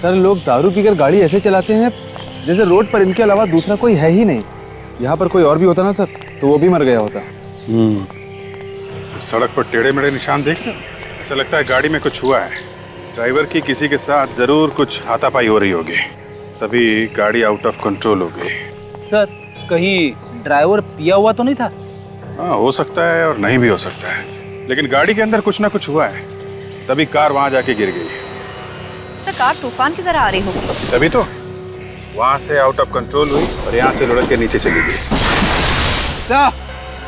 Sir लोग दारू पीकर गाड़ी ऐसे चलाते हैं जैसे रोड पर इनके अलावा दूसरा कोई है ही नहीं। यहाँ पर कोई और भी होता ना सर तो वो भी मर गया होता। सड़क पर टेढ़े मेढ़े निशान देख रहे हो? ऐसा लगता है गाड़ी में कुछ हुआ है। ड्राइवर की किसी के साथ जरूर कुछ हाथापाई हो रही होगी, तभी गाड़ी आउट ऑफ कंट्रोल हो गई। सर कहीं ड्राइवर पिया हुआ तो नहीं था? हाँ, हो सकता है और नहीं भी हो सकता है, लेकिन गाड़ी के अंदर कुछ ना कुछ हुआ है, तभी कार वहां जाके गिर गई। सर कार तूफान की तरह आ रही होगी। तभी तो वहां से आउट ऑफ कंट्रोल हुई और यहाँ से लुढ़क के नीचे चली गई। सर,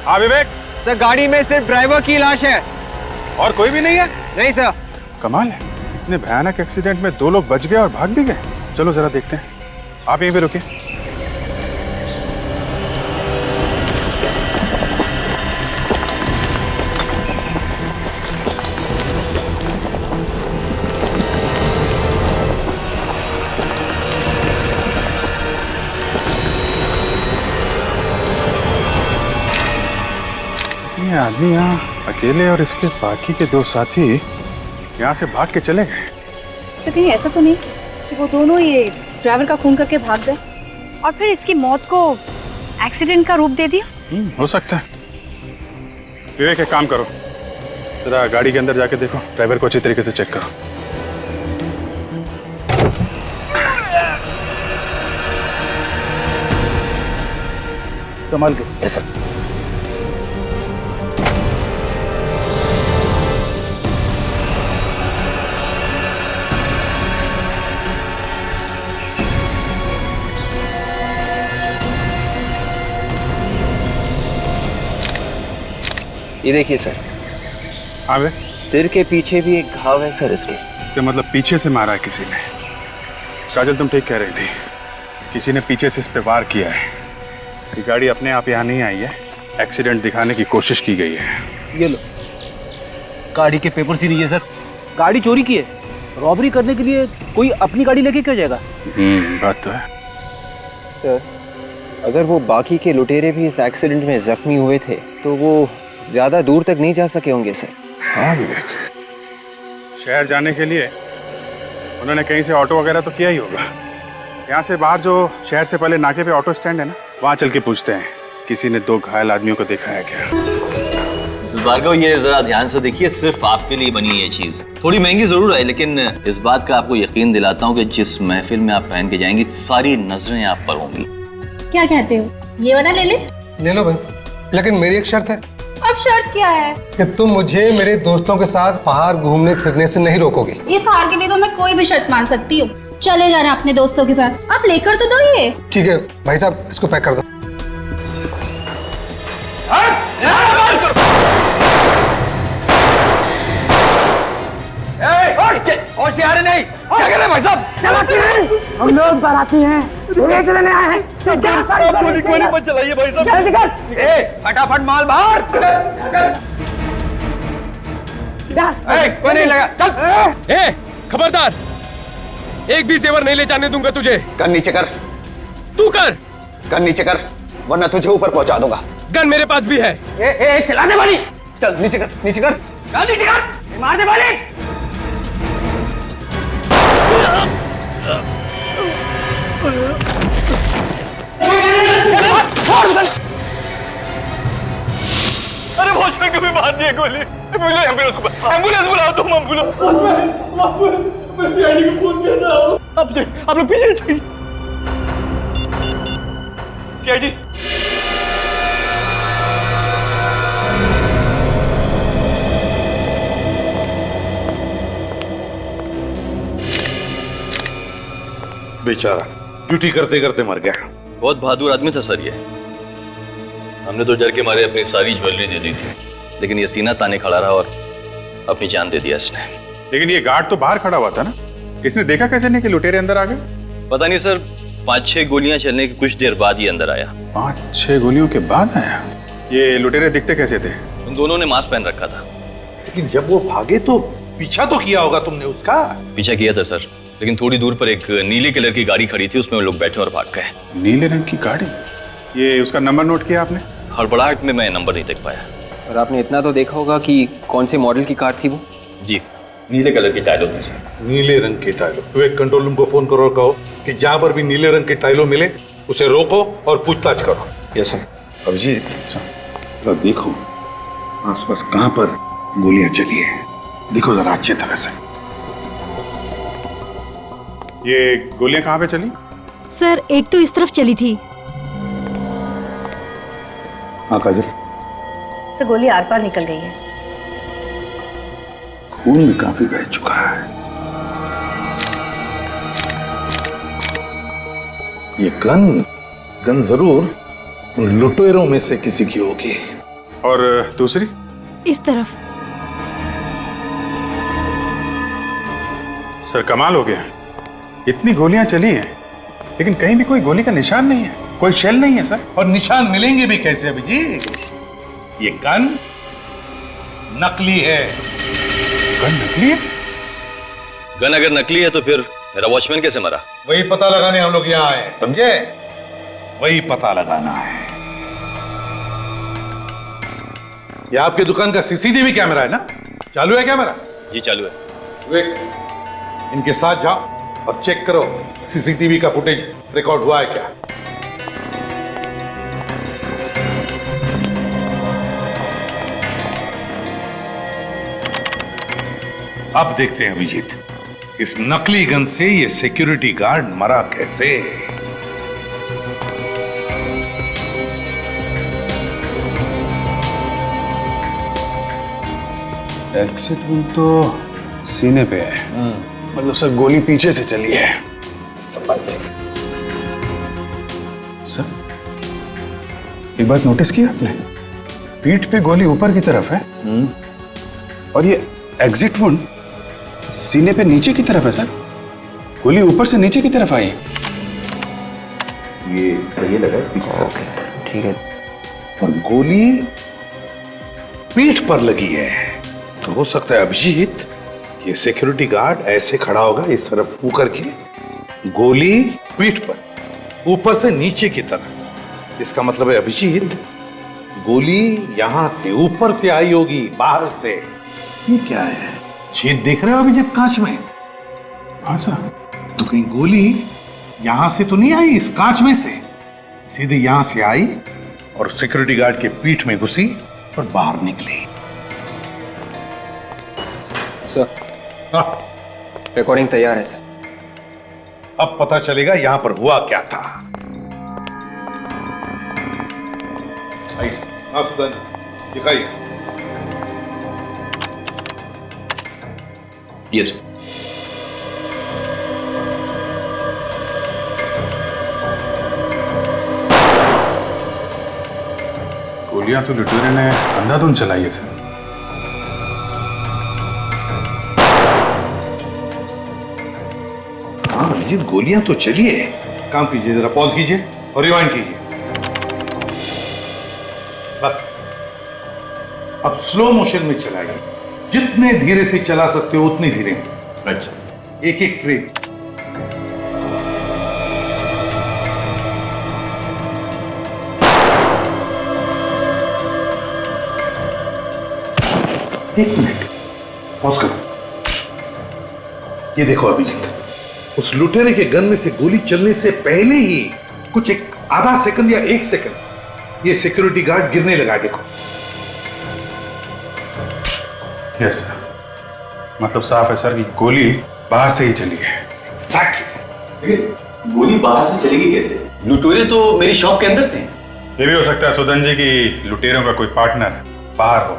हाँ विवेक। सर गाड़ी में सिर्फ ड्राइवर की लाश है और कोई भी नहीं है? नहीं सर। कमाल है, इतने भयानक एक्सीडेंट में 2 लोग बच गए और भाग भी गए। चलो जरा देखते हैं। आप यहीं पे रुकिए। ये आदमी यहाँ अकेले और इसके बाकी के 2 साथी यहाँ से भाग के चले गए। सर कहीं ऐसा तो नहीं कि वो दोनों ये ड्राइवर का खून करके भाग गए और फिर इसकी मौत को एक्सीडेंट का रूप दे दिया? हो सकता है। विवेक एक काम करो, जरा गाड़ी के अंदर जाके देखो, ड्राइवर को अच्छी तरीके से चेक करो। संभाल के। Yes sir. ये देखिए सर, हाँ वे, सिर के पीछे भी एक घाव है सर इसके। इसका मतलब पीछे से मारा है किसी ने। काजल तुम ठीक कह रही थी, किसी ने पीछे से इस पे वार किया है। ये गाड़ी अपने आप यहाँ नहीं आई है, एक्सीडेंट दिखाने की कोशिश की गई है। ये लो, गाड़ी के पेपर सी है सर। गाड़ी चोरी की है, रॉबरी करने के लिए कोई अपनी गाड़ी लेके क्यों जाएगा? बात तो है। सर अगर वो बाकी के लुटेरे भी इस एक्सीडेंट में जख्मी हुए थे तो वो ज्यादा दूर तक नहीं जा सके होंगे सर। हाँ विवेक, शहर जाने के लिए उन्होंने कहीं से ऑटो वगैरह तो किया ही होगा। यहाँ से बाहर जो शहर से पहले नाके पे ऑटो स्टैंड है ना, वहाँ चल के पूछते हैं किसी ने 2 घायल आदमियों को देखा है क्या। भार्गव, ये जरा ध्यान से देखिए, सिर्फ आपके लिए बनी ये चीज। थोड़ी महंगी जरूर है, लेकिन इस बात का आपको यकीन दिलाता हूँ कि जिस महफिल में आप पहन के जाएंगी सारी नजरें आप पर होंगी। क्या कहते हो, ये वाला ले ले? ले लो भाई, लेकिन मेरी एक शर्त है। अब शर्त क्या है? कि तुम मुझे मेरे दोस्तों के साथ बाहर घूमने फिरने से नहीं रोकोगे। इस हार के लिए तो मैं कोई भी शर्त मान सकती हूँ। चले जाना अपने दोस्तों के साथ, आप लेकर तो दो ये। ठीक है भाई साहब, इसको पैक कर दो। और से आ रहे नहीं, क्या कर रहे हैं भाई साहब? चलाते हैं हम लोग, बाराती हैं, ले चलने आए हैं। गोली मत चलाइए भाई साहब। जल्दी कर, ए फटाफट माल बाहर। कोई नहीं लगा, चल। ए खबरदार, एक भी जेवर नहीं ले जाने दूंगा तुझे। गन नीचे कर। तू कर। गन नीचे कर, वरना तुझे ऊपर पहुंचा दूंगा। गन मेरे पास भी है। ए चलाने वाली, चल नीचे कर, नीचे कर, नीचे कर, मारने वाली। अरे भोजन को भी मार दिया गोली। एम्बुलेंस बुलाओ तुम, एम्बुलेंस। मैं सीआईडी को फोन किया था। आप लोग पीछे चाहिए। सीआईडी। बेचारा ड्यूटी करते करते मर गया। बहुत बहादुर आदमी था सर ये। हमने तो डर के मारे अपनी सारी ज्वेलरी दे दी थी, लेकिन ये सीना ताने खड़ा रहा और अपनी जान दे दिया इसने। लेकिन ये गार्ड तो बाहर खड़ा हुआ था ना, इसने देखा कैसे नहीं कि लुटेरे अंदर आ गए? पता नहीं सर, 5-6 गोलियां चलने की कुछ देर बाद ही अंदर आया। 5-6 गोलियों के बाद आया? ये लुटेरे दिखते कैसे थे? उन दोनों ने मास्क पहन रखा था। लेकिन जब वो भागे तो पीछा तो किया होगा तुमने उसका? पीछा किया था सर, लेकिन थोड़ी दूर पर एक नीले कलर की गाड़ी खड़ी थी, उसमें वो लोग बैठे और भाग गए। नीले रंग की गाड़ी? ये उसका नंबर नोट किया आपने? हड़बड़ाहट में मैं नंबर नहीं देख पाया। और आपने इतना तो देखा होगा कि कौन से मॉडल की कार थी वो? जी, नीले कलर की टाइलों में सर। नीले रंग की टाइलों। तो एक कंट्रोल रूम को फोन करो और कहो कि जहां पर भी नीले रंग की टाइलों मिले उसे रोको और पूछताछ करो। Yes sir. अभिजीत जरा देखो आसपास कहां पर गोलियां चली है, देखो जरा अच्छी तरह से। ये गोलियां कहाँ पे चली? सर एक तो इस तरफ चली थी। हाँ काजल, सर गोली आर पार निकल गई है। खून भी काफी बह चुका है। ये गन जरूर उन लुटेरों में से किसी की होगी। और दूसरी? इस तरफ। सर कमाल हो गया, इतनी गोलियां चली हैं लेकिन कहीं भी कोई गोली का निशान नहीं है, कोई शेल नहीं है सर। और निशान मिलेंगे भी कैसे अभिजीत? ये गन नकली है। गन नकली है? गन अगर नकली है तो फिर मेरा वॉचमैन कैसे मरा? वही पता लगाने हम लोग यहाँ आए, समझे? वही पता लगाना है। ये आपकी दुकान का सीसीटीवी कैमरा है ना? चालू है कैमरा? जी चालू है। इनके साथ जाओ और चेक करो सीसीटीवी का फुटेज रिकॉर्ड हुआ है क्या। अब देखते हैं अभिजीत, इस नकली गन से ये सिक्योरिटी गार्ड मरा कैसे। एग्जिट वन तो सीने पे है, मतलब सर गोली पीछे से चली है। सर एक बात नोटिस की आपने, पीठ पे गोली ऊपर की तरफ है और ये एग्जिट वन सीने पे नीचे की तरफ है सर। गोली ऊपर से नीचे की तरफ आई है। ये लगा पीछे। ओके ठीक है। और गोली पीठ पर लगी है, तो हो सकता है अभिजीत ये सिक्योरिटी गार्ड ऐसे खड़ा होगा इस तरफ मुंह करके, गोली पीठ पर ऊपर से नीचे की तरफ। इसका मतलब है अभिजीत गोली यहां से ऊपर से आई होगी, बाहर से। ये क्या है, छेद देख रहे हो अभिजीत कांच में? हाँ सर। तो कहीं गोली यहां से तो नहीं आई, इस कांच में से सीधे यहां से आई और सिक्योरिटी गार्ड के पीठ में घुसी और बाहर निकली। सर हाँ, रिकॉर्डिंग तैयार है सर। अब पता चलेगा यहां पर हुआ क्या था। हाँ सुदन, दिखाइए। यस। गोलियां तो लुटेरे ने अंधाधुंध चलाई है सर। हाँ अभिजीत, गोलियां तो चली है। काम कीजिए, जरा पॉज कीजिए और रिवाइंड कीजिए। बस अब स्लो मोशन में चलाइए, जितने धीरे से चला सकते हो उतने धीरे। अच्छा। एक एक फ्रेम। एक मिनट, पॉज करो। ये देखो अभिजीत, उस लुटेरे के गन में से गोली चलने से पहले ही कुछ एक आधा सेकंड या 1 सेकंड ये सिक्योरिटी गार्ड गिरने लगा। देखो। यस सर, मतलब साफ है सर कि गोली बाहर से ही चली है। एग्जैक्टली। गोली बाहर से चलेगी कैसे? लुटेरे तो मेरी शॉप के अंदर थे। ये भी हो सकता है सुदन जी की लुटेरों का कोई पार्टनर बाहर हो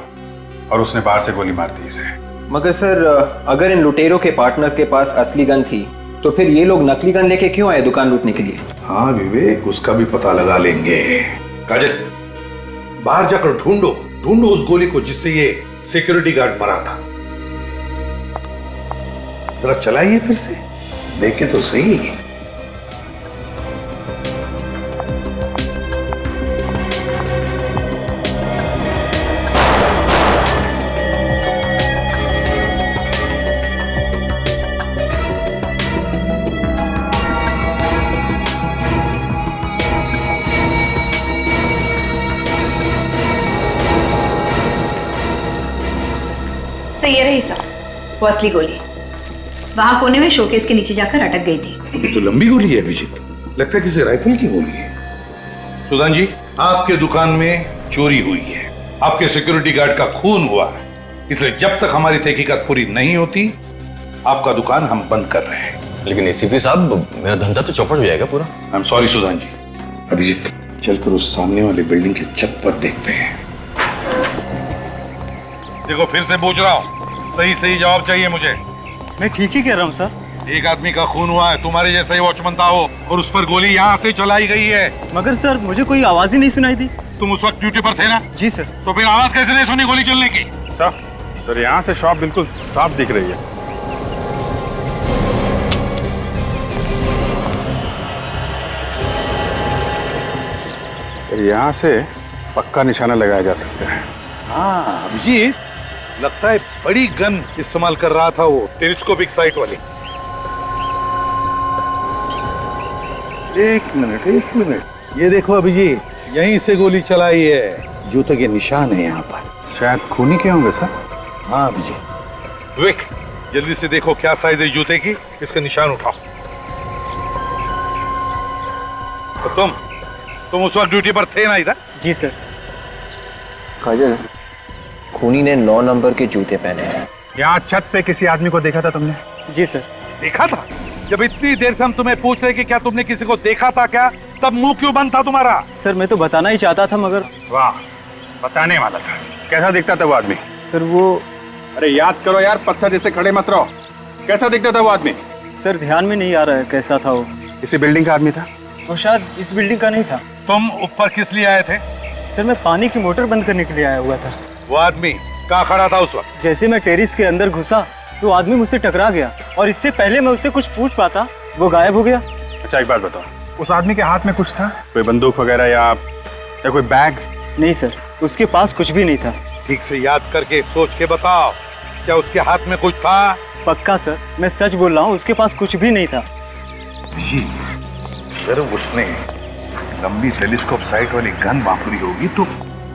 और उसने बाहर से गोली मार दी इसे। मगर सर अगर इन लुटेरों के पार्टनर के पास असली गन थी तो फिर ये लोग नकली गन लेके क्यों आए दुकान लूटने के लिए? हाँ विवेक, उसका भी पता लगा लेंगे। काजल, बाहर जाकर ढूंढो उस गोली को जिससे ये सिक्योरिटी गार्ड मरा था। जरा चलाइए फिर से, देखे तो सही। सही है रही साहब, वो असली गोली वहां कोने में शोकेस के नीचे जाकर अटक गई थी। ये तो लंबी गोली है अभिजीत, लगता है किसी राइफल की गोली है। सुदान जी, आपके दुकान में चोरी हुई है, आपके सिक्योरिटी गार्ड का खून हुआ है, इसलिए जब तक हमारी तहकीकात पूरी नहीं होती आपका दुकान हम बंद कर रहे हैं। लेकिन एसीपी साहब, मेरा धंधा तो चौपट हो जाएगा पूरा। आई एम सॉरी सुदान जी। अभिजीत, चलकर उस सामने वाली बिल्डिंग के छत पर देखते हैं। देखो, फिर से पूछ रहा हूँ, सही सही जवाब चाहिए मुझे। मैं ठीक ही कह रहा हूँ सर। एक आदमी का खून हुआ है, तुम्हारे जैसा ही वॉचमैन था वो, और उस पर गोली यहाँ से चलाई गई है। मगर सर मुझे कोई आवाज ही नहीं सुनाई दी। तुम उस वक्त ड्यूटी पर थे ना? जी सर। तो फिर आवाज कैसे नहीं सुनी गोली चलने की? सर यहाँ से शॉप बिल्कुल साफ दिख रही है। यहाँ से पक्का निशाना लगाया जा सकता है। हाँ अभिजीत, लगता है बड़ी गन इस्तेमाल कर रहा था वो, टेलीस्कोपिक साइट वाली। एक मिनट, ये देखो अभिजीत, यहीं से गोली चलाई है, जूते के निशान है यहाँ पर। शायद खूनी के होंगे सर। हाँ अभिजीत। विक, जल्दी से देखो क्या साइज है जूते की, इसका निशान उठाओ। तो तुम उस वक्त ड्यूटी पर थे ना इधर? जी सर। काजल, खूनी ने 9 नंबर के जूते पहने हैं। यहाँ छत पे किसी आदमी को देखा था तुमने? जी सर। देखा था? जब इतनी देर से हम तुम्हें पूछ रहे कि क्या तुमने किसी को देखा था क्या, तब मुंह क्यों बंद था तुम्हारा? सर मैं तो बताना ही चाहता था मगर। वाह, बताने वाला था। कैसा दिखता था वो आदमी? सर वो, अरे याद करो यार, पत्थर जैसे खड़े मत रहो। कैसा दिखता था वो आदमी? सर ध्यान में नहीं आ रहा है कैसा था वो। इसी बिल्डिंग का आदमी था? वो शायद इस बिल्डिंग का नहीं था। तुम ऊपर किस लिए आए थे? सर मैं पानी की मोटर बंद करने के लिए आया हुआ था। वो आदमी कहाँ खड़ा था उस वक्त? जैसे मैं टेरिस के अंदर घुसा तो आदमी मुझसे टकरा गया और इससे पहले मैं उससे कुछ पूछ पाता वो गायब हो गया। अच्छा एक बात बताओ, उस आदमी के हाथ में कुछ था? कोई बंदूक वगैरह या कोई बैग? नहीं सर, उसके पास कुछ भी नहीं था। ठीक से याद करके सोच के बताओ, क्या उसके हाथ में कुछ था? पक्का सर, मैं सच बोल रहा हूँ, उसके पास कुछ भी नहीं था। अगर उसने लंबी टेलीस्कोप साइट वाली गन वापरी होगी तो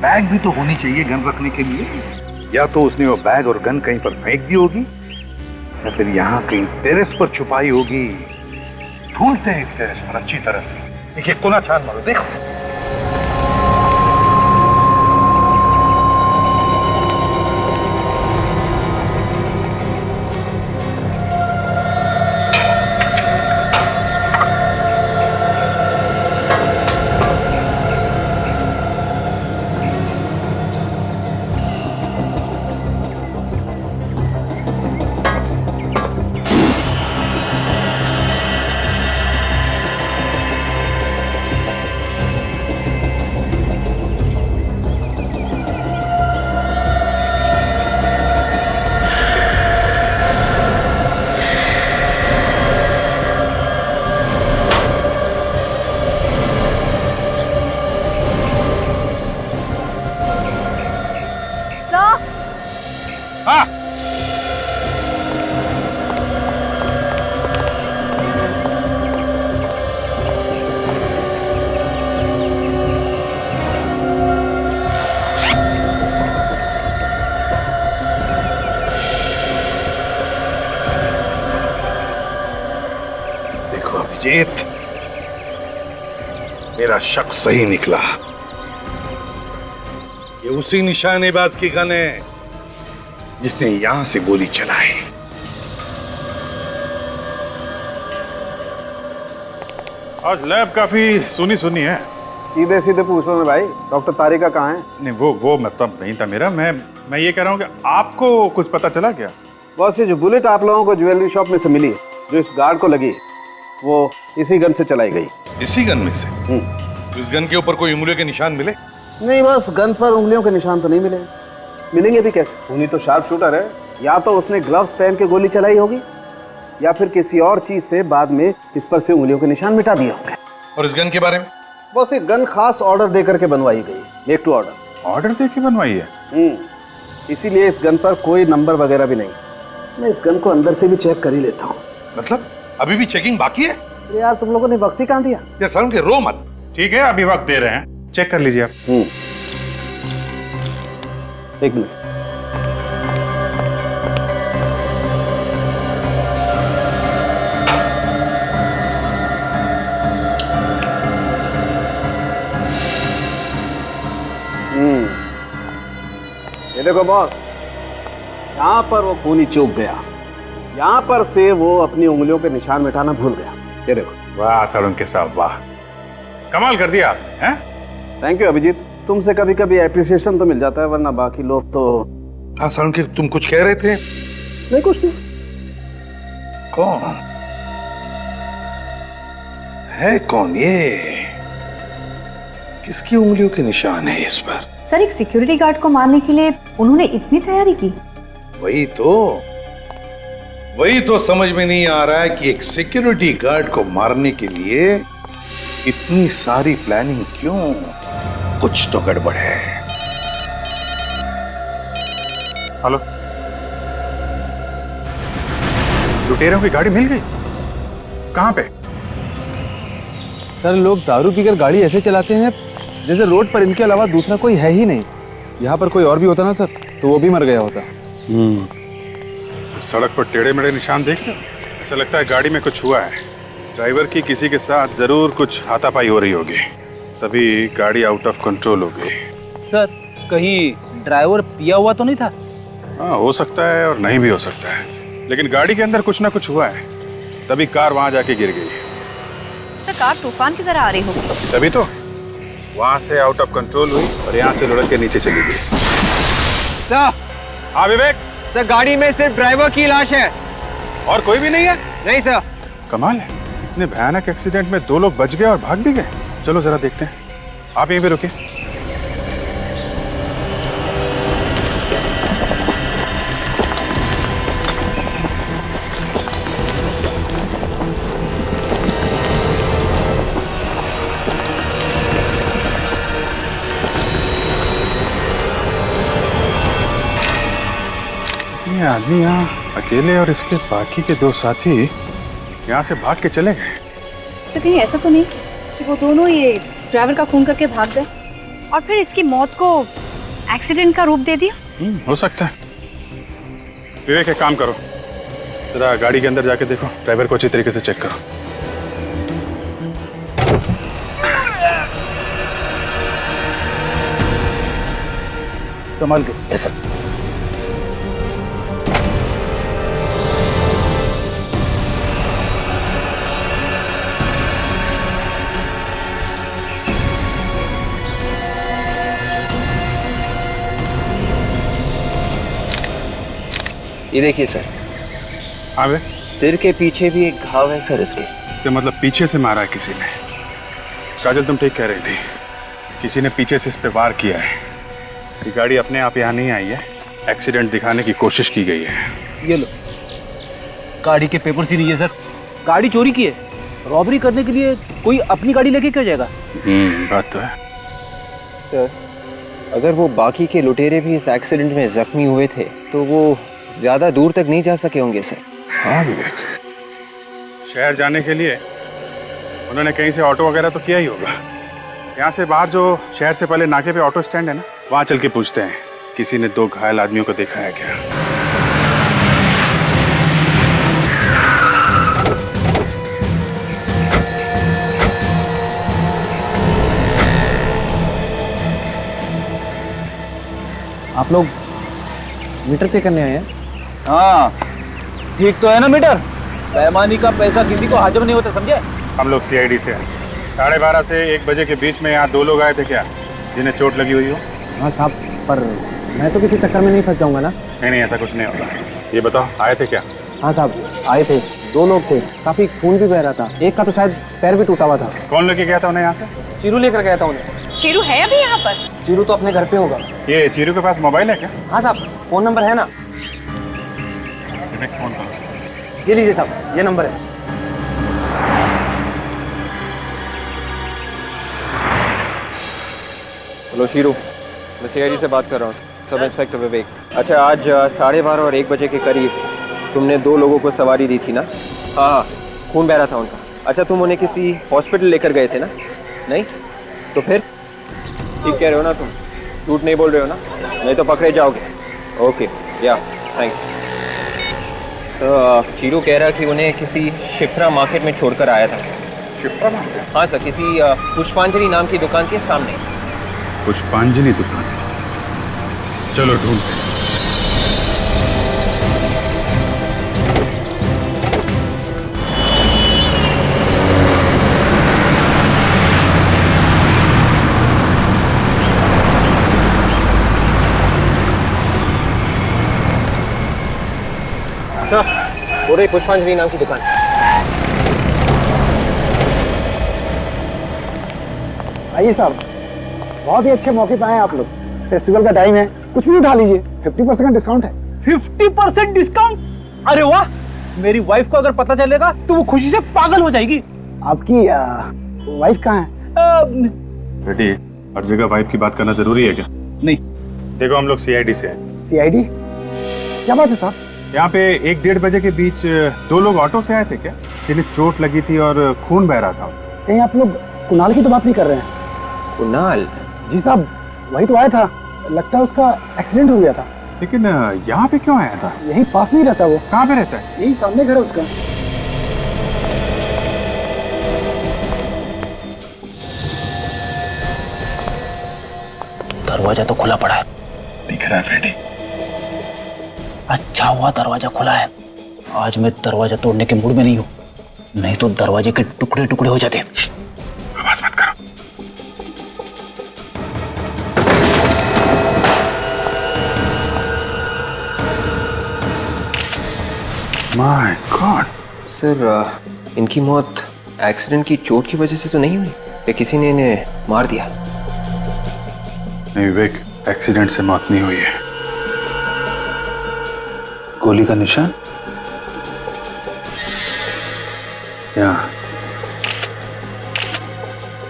बैग भी तो होनी चाहिए गन रखने के लिए। या तो उसने वो बैग और गन कहीं पर फेंक दी होगी, या फिर यहाँ कहीं टेरेस पर छुपाई होगी। ढूंढते हैं इस टेरेस पर अच्छी तरह से। देखिए, कोना छान मारो, देखो। अभिजीत, मेरा शक सही निकला। ये उसी निशानेबाज की गन है जिसने यहां से गोली चलाई। आज लैब काफी सुनी सुनी है। सीधे सीधे पूछ लो ना भाई, डॉक्टर तारिका कहाँ है? नहीं, वो मतलब नहीं था मेरा। मैं ये कह रहा हूँ कि आपको कुछ पता चला क्या? बस ये जो बुलेट आप लोगों को ज्वेलरी शॉप में से मिली, जो इस गार्ड को लगी, वो इसी गन से चलाई गई। इसी गन में से? तो इस गन के ऊपर कोई उंगलियों के निशान मिले? नहीं, बस गन पर उंगलियों के निशान तो नहीं मिले। मिलेंगे भी कैसे? खूनी तो शार्प शूटर है, या तो उसने ग्लव्स पहन के गोली चलाई होगी या फिर किसी और चीज से बाद में इस पर से उंगलियों के निशान मिटा दिए होंगे। और इस गन के बारे में? बस ये गन खास ऑर्डर दे करके बनवाई गई, मेक टू ऑर्डर। ऑर्डर दे के बनवाई है? इसीलिए इस गन पर कोई नंबर वगैरह भी नहीं। मैं इस गन को अंदर से भी चेक कर ही लेता हूँ। मतलब अभी भी चेकिंग बाकी है? यार तुम लोगों ने वक्त ही कहाँ दिया? यार सर, उनके रो मत। ठीक है, अभी वक्त दे रहे हैं, चेक कर लीजिए आप। एक मिनट। देखो बॉस, यहाँ पर वो खूनी चूक गया, यहाँ पर से वो अपनी उंगलियों के निशान मिटाना भूल गया। ये देखो। वाह सालुंके साहब, वाह, कमाल कर दिया आपने, हैं? थैंक यू अभिजीत, तुमसे कभी कभी एप्रिसिएशन तो मिल जाता है, वरना बाकी लोग तो। हाँ सालुंके, तुम कुछ कह रहे थे? नहीं, कुछ नहीं। कौन है? कौन ये? किसकी उंगलियों के निशान है इस पर? सर, एक सिक्योरिटी गार्ड को मारने के लिए उन्होंने इतनी तैयारी की। वही तो समझ में नहीं आ रहा है कि एक सिक्योरिटी गार्ड को मारने के लिए इतनी सारी प्लानिंग क्यों? कुछ तो गड़बड़ है। हेलो, लुटेरों की गाड़ी मिल गई? कहां पे? सर, लोग दारू पीकर गाड़ी ऐसे चलाते हैं जैसे रोड पर इनके अलावा दूसरा कोई है ही नहीं। यहाँ पर कोई और भी होता ना सर, तो वो भी मर गया होता। सड़क पर टेढ़े मेढ़े निशान देख लो, ऐसा लगता है गाड़ी में कुछ हुआ है। ड्राइवर की किसी के साथ जरूर कुछ हाथापाई हो रही होगी, तभी गाड़ी आउट ऑफ कंट्रोल हो गई। सर, कहीं ड्राइवर पिया हुआ तो नहीं था? हाँ, हो सकता है और नहीं भी हो सकता है, लेकिन गाड़ी के अंदर कुछ ना कुछ हुआ है, तभी कार वहां जाके गिर गई। सर, कार तूफान की तरह आ रही होगी। तभी तो वहां से आउट ऑफ कंट्रोल हुई और यहाँ से लुढ़क के नीचे चली गई। सर, हाँ विवेक? सर, गाड़ी में सिर्फ ड्राइवर की लाश है और कोई भी नहीं है? नहीं सर। कमाल है, इतने भयानक एक्सीडेंट में 2 लोग बच गए और भाग भी गए। चलो जरा देखते हैं, आप यहीं पे रुकिए। ये आदमी यहाँ अकेले और इसके बाकी के 2 साथी यहाँ से भाग के चले गए। सर, कहीं ऐसा तो नहीं कि वो दोनों ये ड्राइवर का खून करके भाग गए और फिर इसकी मौत को एक्सीडेंट का रूप दे दिया? हो सकता है। विवेक, एक काम करो, जरा गाड़ी के अंदर जाके देखो, ड्राइवर को अच्छी तरीके से चेक करो। संभाल के। Yes sir. ये देखिए सर। हाँ वे? सिर के पीछे भी एक घाव है सर इसके। इसका मतलब पीछे से मारा है किसी ने। काजल, तुम ठीक कह रही थी, किसी ने पीछे से इस पे वार किया है। ये गाड़ी अपने आप यहाँ नहीं आई है, एक्सीडेंट दिखाने की कोशिश की गई है। ये लो, गाड़ी के पेपर सी नहीं है सर, गाड़ी चोरी की है। रॉबरी करने के लिए कोई अपनी गाड़ी लेके क्यों जाएगा? बात तो है। सर, अगर वो बाकी के लुटेरे भी इस एक्सीडेंट में जख्मी हुए थे तो वो ज्यादा दूर तक नहीं जा सके होंगे सर। हाँ विवेक, शहर जाने के लिए उन्होंने कहीं से ऑटो वगैरह तो किया ही होगा। यहाँ से बाहर जो शहर से पहले नाके पे ऑटो स्टैंड है ना, वहाँ चल के पूछते हैं किसी ने 2 घायल आदमियों को देखा है क्या। आप लोग मीटर चेक करने आए हैं? हाँ, ठीक तो है ना मीटर? पैमानी का पैसा किसी को हजम नहीं होता, समझे? हम लोग CID से हैं। 12:30 से 1 बजे के बीच में यहाँ 2 लोग आए थे क्या, जिन्हें चोट लगी हुई हो? हाँ साहब, पर मैं तो किसी चक्कर में नहीं फंस जाऊंगा ना? नहीं, ऐसा कुछ नहीं होगा। ये बताओ, आए थे क्या? हाँ साहब, आए थे। 2 लोग थे, काफी खून भी बह रहा था। एक का तो शायद पैर भी टूटा हुआ था। कौन लेके गया था उन्हें यहाँ से? चीरू लेकर गया था उन्हें। चीरू है अभी यहाँ पर? चीरू तो अपने घर पे होगा। ये चीरू के पास मोबाइल है क्या? हाँ साहब, फोन नंबर है ना? फोन करो। ये लीजिए साहब, ये नंबर है। हेलो शीरू, मैं CID से बात कर रहा हूँ, सब इंस्पेक्टर विवेक। अच्छा, आज 12:30 और 1 बजे के करीब तुमने 2 लोगों को सवारी दी थी ना? हाँ, खून बह रहा था उनका। अच्छा, तुम उन्हें किसी हॉस्पिटल लेकर गए थे ना? नहीं? तो फिर ठीक कह रहे हो ना तुम? झूठ नहीं बोल रहे हो ना? नहीं तो पकड़े जाओगे। ओके, या थैंक्स। तो शीरू कह रहा कि उन्हें किसी शिप्रा मार्केट में छोड़कर आया था। शिप्रा मार्केट? हाँ सर, किसी पुष्पांजलि नाम की दुकान के सामने। पुष्पांजलि दुकान? चलो ढूंढते हैं। सर, बोल रही पुष्पांजलि नाम की दुकान। आइए साहब, बहुत ही अच्छे मौके पे आए आप लोग। फेस्टिवल का टाइम है, कुछ भी उठा लीजिए, 50% का डिस्काउंट है। 50% डिस्काउंट? अरे वाह, मेरी वाइफ को अगर पता चलेगा तो वो खुशी से पागल हो जाएगी। आपकी वाइफ कहाँ है? बेटी, हर जगह वाइफ की बात करना जरूरी है क्या? नहीं। देखो, हम लोग सीआईडी से हैं। सीआईडी? क्या बात है साहब? यहाँ पे 1-1:30 बजे के बीच 2 लोग ऑटो से आए थे क्या, जिन्हें चोट लगी थी और खून बह रहा था। कहीं आप लोग कुणाल की तो बात नहीं कर रहे हैं? कुणाल? जी साहब, वही तो आया था। लगता है उसका एक्सीडेंट हो गया था। लेकिन यहाँ पे क्यों आया था? यही पास नहीं रहता वो। कहाँ पे रहता है? यही सामने घर है उसका। दरवाजा तो खुला पड़ा है। दिख रहा है फ्रेडी? अच्छा हुआ दरवाजा खुला है। आज मैं दरवाजा तोड़ने के मूड में नहीं हूँ, नहीं तो दरवाजे के टुकड़े टुकड़े हो जाते। आवाज मत करो। My God. सर, इनकी मौत एक्सीडेंट की चोट की वजह से तो नहीं हुई या किसी ने इन्हें मार दिया? नहीं विवेक, एक्सीडेंट से मौत नहीं हुई है। गोली का निशान यहाँ,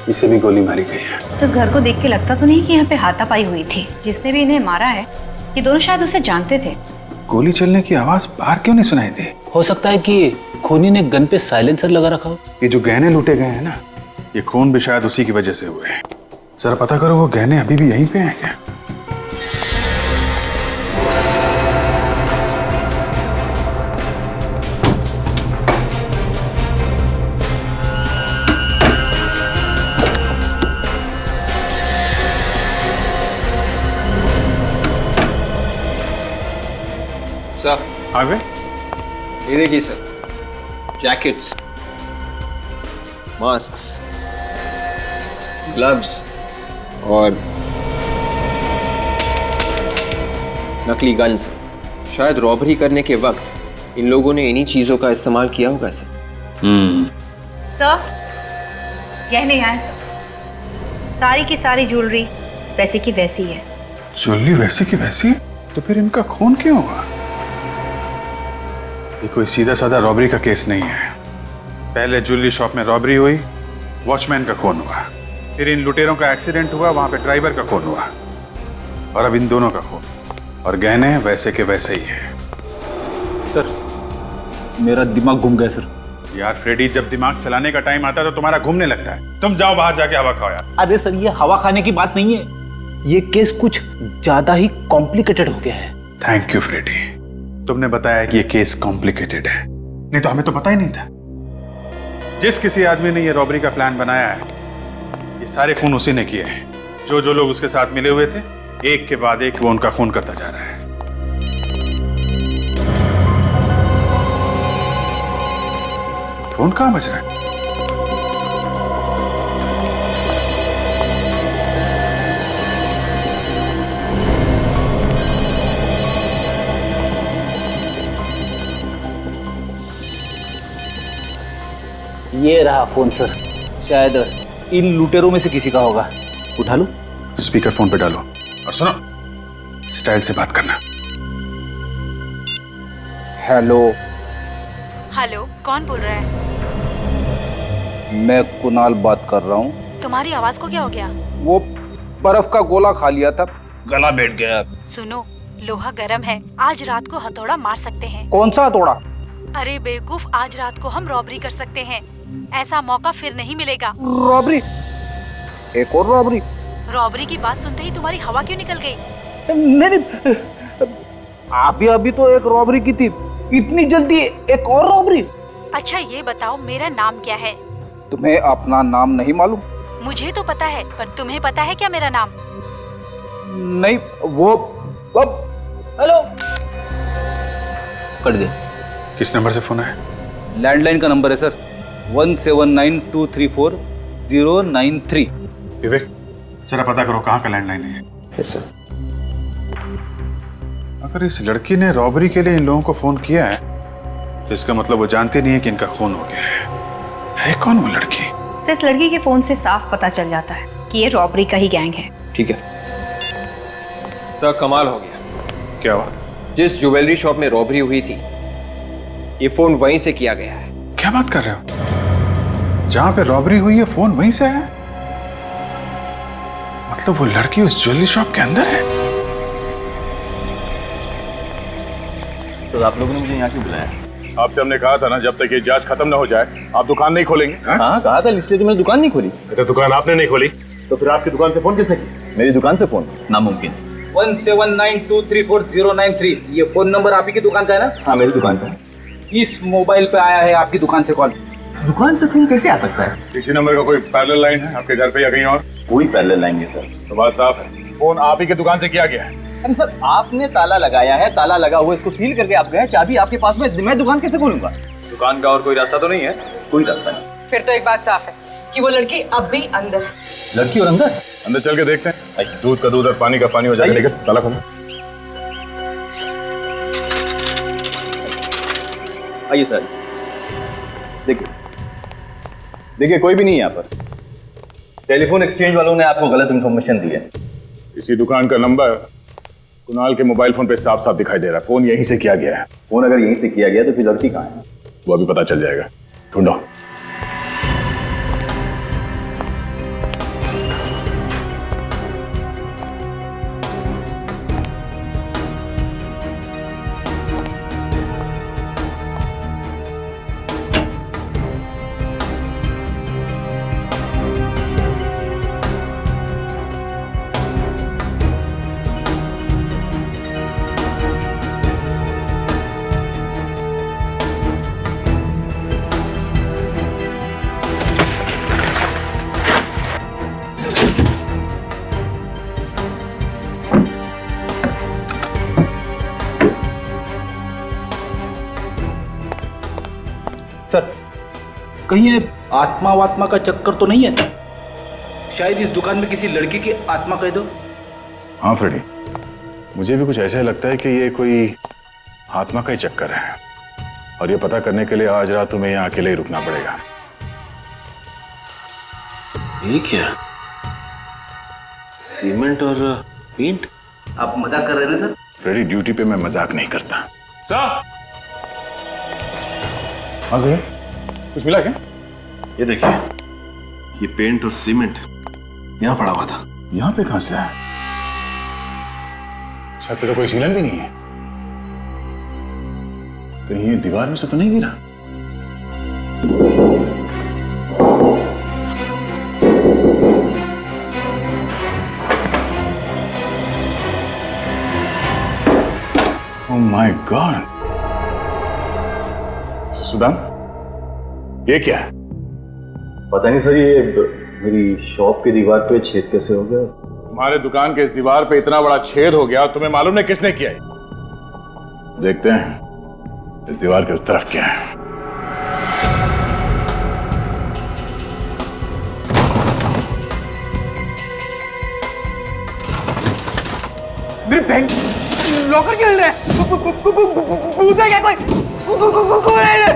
इसे भी गोली मारी गई है। तो इस घर को देख के लगता तो नहीं कि यहाँ पे हाथापाई हुई थी। जिसने भी इन्हें मारा है, ये दोनों शायद उसे जानते थे। गोली चलने की आवाज बाहर क्यों नहीं सुनाई दी? हो सकता है कि खूनी ने गन पे साइलेंसर लगा रखा हो। ये जो गहने लूटे गए हैं ना, ये खून भी शायद उसी की वजह से हुए हैं। जरा पता करो, वो गहने अभी भी यहीं पे हैं क्या? सर, आगे ये देखिए सर, जैकेट्स, मास्क्स, ग्लव्स और नकली गन्स। शायद रॉबरी करने के वक्त इन लोगों ने इन्हीं चीजों का इस्तेमाल किया होगा सर। सर, गहने यहाँ है सर। सारी की सारी ज्वेलरी वैसी की वैसी है। ज्वेलरी वैसी की वैसी? तो फिर इनका खून क्यों हुआ? ये कोई सीधा साधा रॉबरी का केस नहीं है। पहले ज्वेलरी शॉप में रॉबरी हुई, वॉचमैन का खून हुआ, फिर इन लुटेरों का एक्सीडेंट हुआ, वहां पे ड्राइवर का खून हुआ, और अब इन दोनों का खून। और गहने वैसे के वैसे ही है। सर, मेरा दिमाग घूम गया सर। यार फ्रेडी, जब दिमाग चलाने का टाइम आता है तो तुम्हारा घूमने लगता है। तुम जाओ बाहर जाके हवा खाओ यार। अरे सर, ये हवा खाने की बात नहीं है, ये केस कुछ ज्यादा ही कॉम्प्लिकेटेड हो गया है। थैंक यू फ्रेडी, तुमने बताया कि ये केस कॉम्प्लिकेटेड है, नहीं तो हमें तो पता ही नहीं था। जिस किसी आदमी ने ये रॉबरी का प्लान बनाया है, ये सारे खून उसी ने किए हैं। जो जो लोग उसके साथ मिले हुए थे, एक के बाद एक वो उनका खून करता जा रहा है। फोन कहां बज रहा है? ये रहा फोन सर, शायद इन लुटेरों में से किसी का होगा। उठा लो। स्पीकर फोन पे डालो और सुनो, स्टाइल से बात करना। हेलो। हेलो, कौन बोल रहा है? मैं कुणाल बात कर रहा हूँ। तुम्हारी आवाज को क्या हो गया? वो बर्फ का गोला खा लिया था, गला बैठ गया। सुनो, लोहा गर्म है, आज रात को हथौड़ा मार सकते हैं। कौन सा हथौड़ा? अरे बेवकूफ, आज रात को हम रॉबरी कर सकते हैं। ऐसा मौका फिर नहीं मिलेगा। रॉबरी? एक और रॉबरी? रॉबरी की बात सुनते ही तुम्हारी हवा क्यों निकल गई? नहीं, अभी तो एक रॉबरी की थी, इतनी जल्दी एक और रॉबरी? अच्छा ये बताओ, मेरा नाम क्या है? तुम्हें अपना नाम नहीं मालूम? मुझे तो पता है, पर तुम्हें पता है क्या मेरा नाम? नहीं, वो हेलो। कट गए। किस नंबर से फोन आया? लैंडलाइन का नंबर है सर, 179234 093। विवेक, जरा पता करो कहाँ का लैंडलाइन है। Yes sir. अगर इस लड़की ने रॉबरी के लिए इन लोगों को फोन किया है तो इसका मतलब वो जानती नहीं है कि इनका खून हो गया है कौन वो लड़की? सर, इस लड़की के फोन से साफ पता चल जाता है कि ये रॉबरी का ही गैंग है। ठीक है सर, कमाल हो गया। क्या हुआ? जिस ज्वेलरी शॉप में रॉबरी हुई थी, ये फोन वहीं से किया गया है। क्या बात कर रहे हो? जहां पे रॉबरी हुई है फोन वहीं से है? मतलब वो लड़की उस ज्वेलरी शॉप के अंदर है? तो आप लोगों ने मुझे यहाँ क्यों बुलाया? आपसे हमने कहा था ना, जब तक ये जांच खत्म ना हो जाए आप दुकान नहीं खोलेंगे। हाँ कहा था, इसलिए तो मैंने दुकान नहीं खोली। बेटा दुकान आपने नहीं खोली तो फिर आपकी दुकान से फोन किसने किया? मेरी दुकान से फोन? नामुमकिन। 179234 ये फोन नंबर आप ही की दुकान का है ना? हाँ मेरी दुकान का। इस मोबाइल पे आया है आपकी दुकान से कॉल। दुकान से फोन कैसे आ सकता है? इसी नंबर का कोई पैरेलल लाइन है आपके घर पे या कहीं और? कोई पैरेलल लाइन नहीं सर। तो बात साफ है, फोन आप ही की दुकान से किया गया है। अरे सर, आपने ताला लगाया है, ताला लगा हुआ इसको सील करके आप गए, चाबी आपके पास में, मैं दुकान कैसे खोलूंगा? दुकान का और कोई रास्ता तो नहीं है? कोई रास्ता नहीं। फिर तो एक बात साफ है कि वो लड़की अब भी अंदर है। लड़की और अंदर? अंदर चल के देखते हैं। दूध का दूध और पानी का पानी हो जाएगा। लेकिन ताला खोलो। आइए सर, देखिए कोई भी नहीं है यहाँ पर। टेलीफोन एक्सचेंज वालों ने आपको गलत इंफॉर्मेशन दी है। इसी दुकान का नंबर कुणाल के मोबाइल फोन पे साफ साफ दिखाई दे रहा है। फोन यहीं से किया गया है। फोन अगर यहीं से किया गया तो फिर लड़की कहाँ है? वो अभी पता चल जाएगा, ढूंढो। सर, कहीं ये आत्मा वात्मा का चक्कर तो नहीं है? शायद इस दुकान में किसी लड़की की आत्मा कह दो। हाँ फ्रेडी, मुझे भी कुछ ऐसा लगता है कि ये कोई आत्मा का ही चक्कर है। और ये पता करने के लिए आज रात तुम्हें यहाँ अकेले ही रुकना पड़ेगा। ये क्या? सीमेंट और पेंट? आप मजाक कर रहे हैं सर? फ्रेडी, ड्यूटी पे मैं मजाक नहीं करता। सर! हाँ सर, कुछ मिला क्या? ये देखिए, ये पेंट और सीमेंट यहाँ पड़ा हुआ था। यहाँ पे कहां से आया? छत पे तो कोई सीलन भी नहीं है। कहीं ये दीवार में से तो नहीं गिरा? Oh my God! सुदान, ये क्या है? पता नहीं सर, ये मेरी शॉप की दीवार पे छेद कैसे हो गया? तुम्हारे दुकान के इस दीवार पे इतना बड़ा छेद हो गया, तुम्हें मालूम नहीं किसने किया है? देखते हैं इस दीवार के उस तरफ क्या है। मेरे बैंक लॉकर खेल रहे हैं। भूत है क्या कोई? कौन है ये?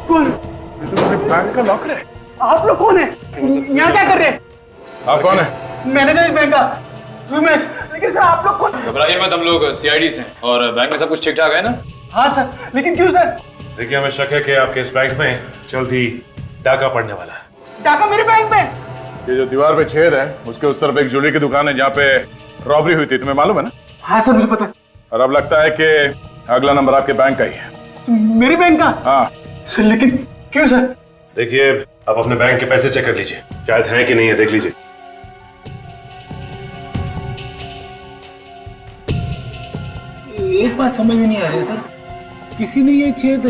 कौन? बैंक का लॉकर है। आप लोग कौन है? यहाँ क्या कर रहे हैं? आप कौन है? मैनेजर इस बैंक का, रमेश। लेकिन सर आप लोग कौन? घबराइए मत, हम लोग सीआईडी से हैं और बैंक में सब कुछ ठीक ठाक है ना? हाँ सर, लेकिन क्यों सर? देखिए, हमें शक है कि आपके इस बैंक में जल्द ही डाका पड़ने वाला है। डाका मेरे बैंक में? ये जो दीवार पे छेद है उसके उस तरफ एक ज्वेलरी की दुकान है जहाँ पे रॉबरी हुई थी, तुम्हें मालूम है ना? हाँ सर, मुझे पता है। और अब लगता है कि अगला नंबर आपके बैंक का ही है। मेरे बैंक का? हाँ सर, लेकिन क्यों सर? देखिए, आप अपने बैंक के पैसे चेक कर लीजिए, शायद है कि नहीं है, देख लीजिए। एक बात समझ में नहीं आ रही सर, किसी ने ये छेद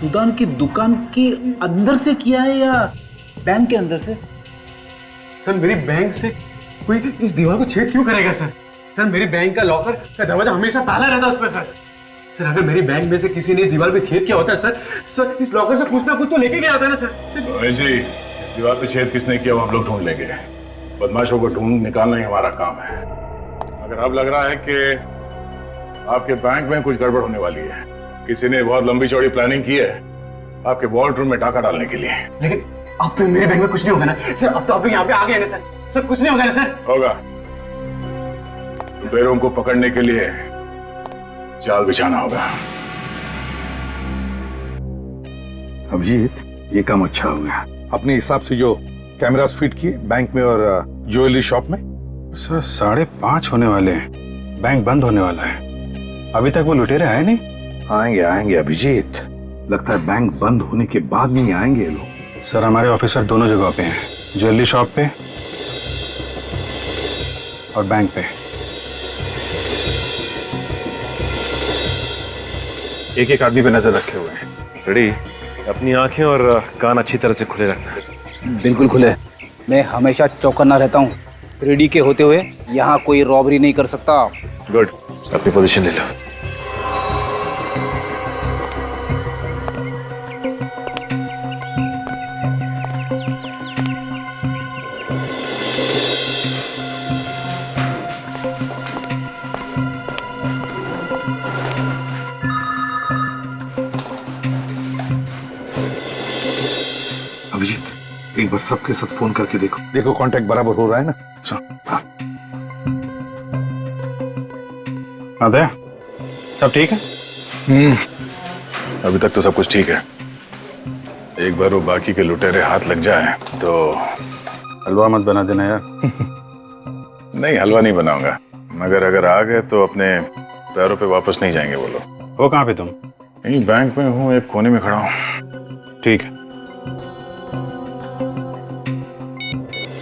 सुदान की दुकान के अंदर से किया है या बैंक के अंदर से? सर मेरी बैंक से कोई इस दीवार को छेद क्यों करेगा सर? सर मेरी बैंक का लॉकर का दरवाजा हमेशा ताला रहता है उस पर सर। सर अगर मेरी बैंक में से किसी ने इस दीवार पे छेद किया होता है सर इस लॉकर से कुछ ना कुछ तो लेके गया होता है ना सर। रमेश जी, दीवार पे छेद किसने किया वो हम लोग ढूंढ लेंगे। बदमाशों को ढूंढ निकालना ही हमारा काम है। अगर अब लग रहा है कि आपके बैंक में कुछ गड़बड़ होने वाली है, किसी ने बहुत लंबी चौड़ी प्लानिंग की है आपके वॉल्ट रूम में डाका डालने के लिए। लेकिन अब तो मेरे बैंक में कुछ नहीं होगा ना सर? अब तो आप लोग यहाँ पे आ गए ना सर? सर कुछ नहीं होगा ना सर? होगा। लुटेरों को पकड़ने के लिए जाल बिछाना होगा। अभिजीत, ये काम अच्छा हो गया। अपने हिसाब से जो कैमरास फिट किए बैंक में और ज्वेलरी शॉप में। सर 5:30 होने वाले हैं, बैंक बंद होने वाला है, अभी तक वो लुटेरे आए नहीं। आएंगे अभिजीत, लगता है बैंक बंद होने के बाद नहीं आएंगे लोग। सर हमारे ऑफिसर दोनों जगह पे हैं, ज्वेलरी शॉप पे और बैंक पे। एक एक आदमी पे नजर रखे हुए हैं। रेडी, अपनी आंखें और कान अच्छी तरह से खुले रखना। बिल्कुल खुले। मैं हमेशा चौकन्ना रहता हूँ। रेडी के होते हुए यहाँ कोई रॉबरी नहीं कर सकता। गुड, अपनी पोजीशन ले लो। अभिजीत, एक बार सबके साथ फोन करके देखो कांटेक्ट बराबर हो रहा है ना? हाँ सब ठीक है? अभी तक तो सब कुछ ठीक है। एक बार वो बाकी के लुटेरे हाथ लग जाए तो हलवा मत बना देना यार। नहीं, हलवा नहीं बनाऊंगा, मगर अगर आ गए तो अपने पैरों पे वापस नहीं जाएंगे वो लोग। वो कहाँ पे तुम? यहीं बैंक में हूँ, एक कोने में खड़ा हूँ। ठीक है।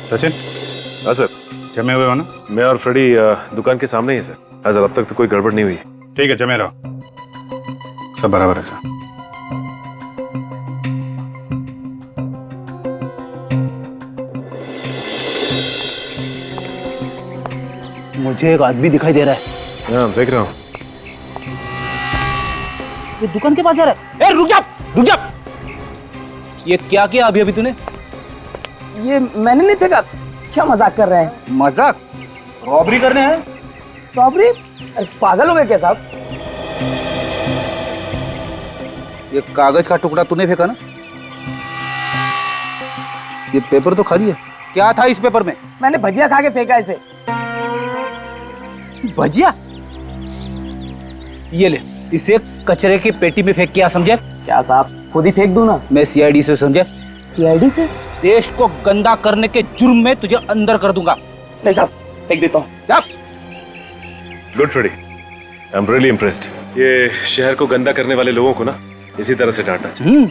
सचिन। हाँ सर। जमे हुए हो ना? मैं और फ्रेडी दुकान के सामने ही सर। हाँ सर, अब तक तो कोई गड़बड़ नहीं हुई। ठीक है, जमे रहो, सब बराबर है सर। मुझे एक आदमी दिखाई दे रहा है। हाँ देख रहा हूँ। ये दुकान के पास जा रहा है। ए, रुक जा। ये क्या किया अभी तूने? ये मैंने नहीं फेंका। क्या मजाक कर रहे हैं? मजाक? रॉबरी करने हैं? रॉबरी? पागल हो गए क्या साहब? ये कागज का टुकड़ा तूने फेंका ना? ये पेपर तो खाली है। क्या था इस पेपर में? मैंने भजिया खा के फेंका इसे। भजिया? ये ले, इसे कचरे की पेटी में फेंक, क्या समझे? क्या साहब, खुद ही फेंक दूं ना? मैं सीआईडी से, समझे? सीआईडी से? देश को गंदा करने के जुर्म में तुझे अंदर कर दूंगा। नहीं साहब, फेंक देता हूँ। Good Freddy, I am really impressed. ये शहर को गंदा करने वाले लोगों को ना इसी तरह से डांटना चाहिए।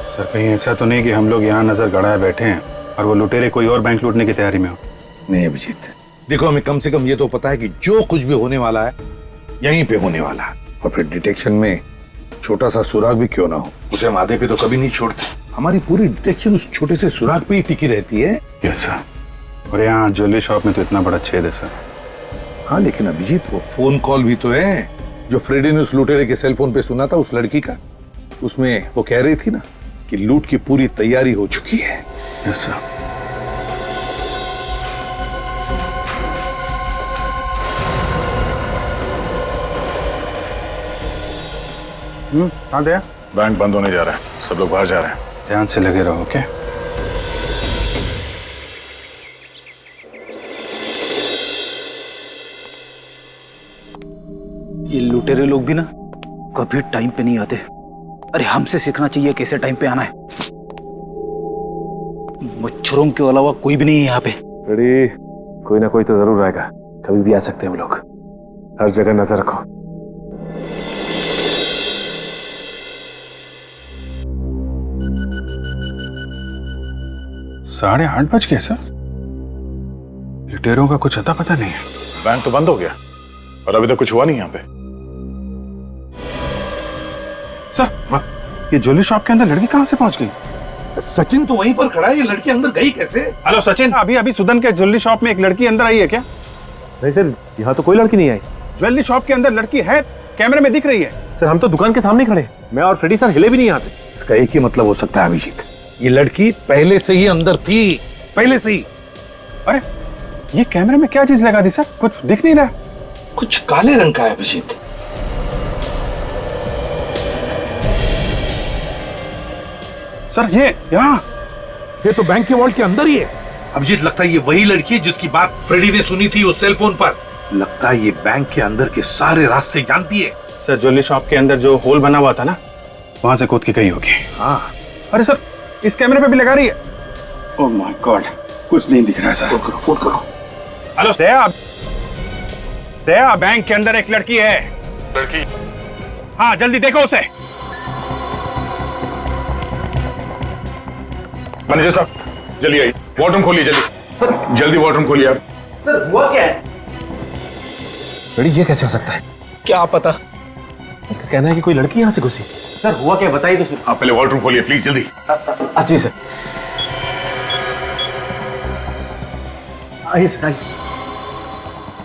सर कहीं ऐसा तो नहीं कि हम लोग यहाँ नजर गड़ाए बैठे हैं और वो लुटेरे कोई और बैंक लूटने की तैयारी में हो? नहीं अभिजीत, देखो हमें कम से कम ये तो पता है कि जो कुछ भी होने वाला है यहीं पे होने वाला है। और फिर डिटेक्शन में छोटा सा सुराग भी क्यों ना हो, उसे हम आधे पे तो कभी नहीं छोड़ते। हमारी पूरी डिटेक्शन उस छोटे से सुराग पे ही टिकी रहती है। Yes sir. और यहाँ ज्वेलरी शॉप में तो इतना बड़ा छेद है सर। हाँ लेकिन अभिजीत, वो फोन कॉल भी तो है जो फ्रेडी ने उस लुटेरे के सेलफोन पे सुना था, उस लड़की का। उसमें वो कह रही थी ना कि लूट की पूरी तैयारी हो चुकी है। Yes sir. हाँ दया, बैंक बंद होने जा रहा है, सब लोग बाहर जा रहे हैं। ध्यान से लगे रहो। ओके? ये लुटेरे लोग भी ना कभी टाइम पे नहीं आते। अरे हमसे सीखना चाहिए कैसे टाइम पे आना है। मच्छरों के अलावा कोई भी नहीं है यहाँ पे। रेडी, कोई ना कोई तो जरूर आएगा, कभी भी आ सकते हैं वो लोग। हर जगह नजर रखो। साढ़े 8 बज गए सर। लुटेरों का कुछ अता पता नहीं है। बैंक तो बंद हो गया और अभी तक कुछ हुआ नहीं यहाँ पे। सर ये ज्वेलरी शॉप के अंदर लड़की कहाँ से पहुंच गई? सचिन तो वहीं पर खड़ा है, ये लड़की अंदर गई कैसे? हेलो सचिन, अभी अभी सुदन के ज्वेलरी शॉप में एक लड़की अंदर आई है क्या? नहीं सर, यहाँ तो कोई लड़की नहीं आई। ज्वेलरी शॉप के अंदर लड़की है, कैमरे में दिख रही है। सर हम तो दुकान के सामने खड़े हैं, मैं और फ्रेडी सर हिले भी नहीं यहाँ से। इसका एक ही मतलब हो सकता है अभिजीत, ये लड़की पहले से ही अंदर थी, पहले से ही। अरे ये कैमरे में क्या चीज लगा दी सर? कुछ दिख नहीं रहा। कुछ काले रंग का है अभिजीत। सर ये यहाँ, ये तो बैंक के वॉल्ट के अंदर ही है। अभिजीत लगता है ये वही लड़की है जिसकी बात फ्रेडी ने सुनी थी उस सेल फोन पर। लगता है ये बैंक के अंदर के सारे रास्ते जानती है। सर ज्वेलरी शॉप के अंदर जो होल बना हुआ था ना, वहां से कूद के गई होगी। हाँ। अरे सर इस कैमरे पे भी लगा रही है। ओह माय गॉड, कुछ नहीं दिख रहा है सर। फोन करो, फोन करो। हेलो दया, दया बैंक के अंदर एक लड़की है। लड़की? हाँ जल्दी देखो उसे। मैनेजर साहब जल्दी आइए, वॉर्डरूम खोलिए जल्दी। जल्दी वॉर्डरूम खोलिए आप। सर हुआ क्या है? फ्रेडी ये कैसे हो सकता है? क्या पता। उनका कहना है कि कोई लड़की यहाँ से घुसी। सर हुआ क्या, बताइए तो सर। आप पहले वॉर्डरूम खोलिए प्लीज जल्दी। जी सर। आइए सर, आइए।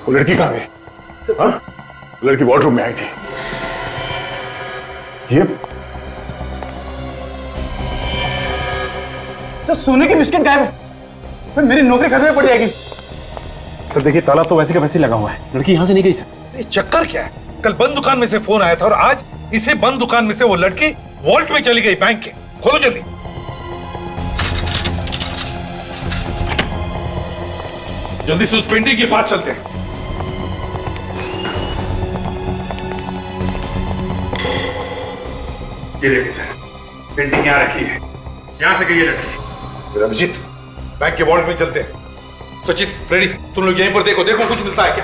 वो लड़की कहाँ गई? हाँ? वो लड़की वॉर्डरूम में आई थी। ये सर सोने के बिस्किट गायब है। सर मेरी नौकरी खतरे में पड़ जाएगी। सर देखिए ताला तो वैसे का वैसे लगा हुआ है, लड़की यहाँ से नहीं गई सर। ये चक्कर क्या है? कल बंद दुकान में से फोन आया था और आज इसे बंद दुकान में से वो लड़की वॉल्ट में चली गई बैंक के। खोलो जल्दी। जल्दी से उस पेंटिंग के पास चलते हैं। ये देखिए सर, पेंटिंग यहाँ रखी है, यहाँ से गई है लड़की। अभिजीत बैंक के वॉल्ट में चलते हैं। सचिन, फ्रेडी, तुम लोग यहीं पर देखो, देखो कुछ मिलता है क्या?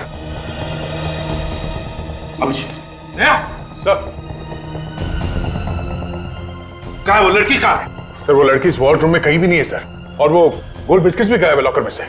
अभिजीत, सर कहाँ है वो लड़की? कहाँ है? सर वो लड़की इस वॉर्डरूम में कहीं भी नहीं है सर, और वो गोल्ड बिस्किट्स भी गायब है लॉकर में से।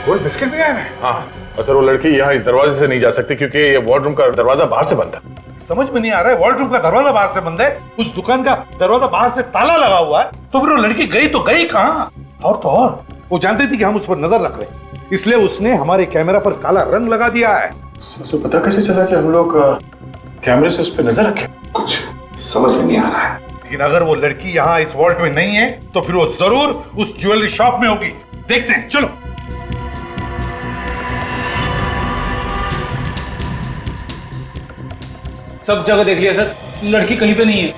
गोल्ड बिस्किट भी गायब है? हाँ, और सर वो लड़की यहाँ इस दरवाजे से नहीं जा सकती क्योंकि ये वॉर्डरूम का दरवाजा बाहर से बंद था। समझ में नहीं आ रहा है, वॉल्ट रूम का दरवाजा बाहर से बंद है, उस दुकान का दरवाजा बाहर से ताला लगा हुआ है, तो फिर वो लड़की गई तो गई कहाँ? और तो और वो जानती थी कि हम उस पर नजर रख रहे हैं, इसलिए उसने हमारे कैमरा पर काला रंग लगा दिया है। सर पता कैसे चला कि हम लोग कैमरे से उस पर नजर रखें? कुछ समझ में नहीं आ रहा है, लेकिन अगर वो लड़की यहाँ इस वॉल्ट में नहीं है तो फिर वो जरूर उस ज्वेलरी शॉप में होगी। देखते हैं, चलो। सब जगह देख लिया सर, लड़की कहीं पे नहीं है।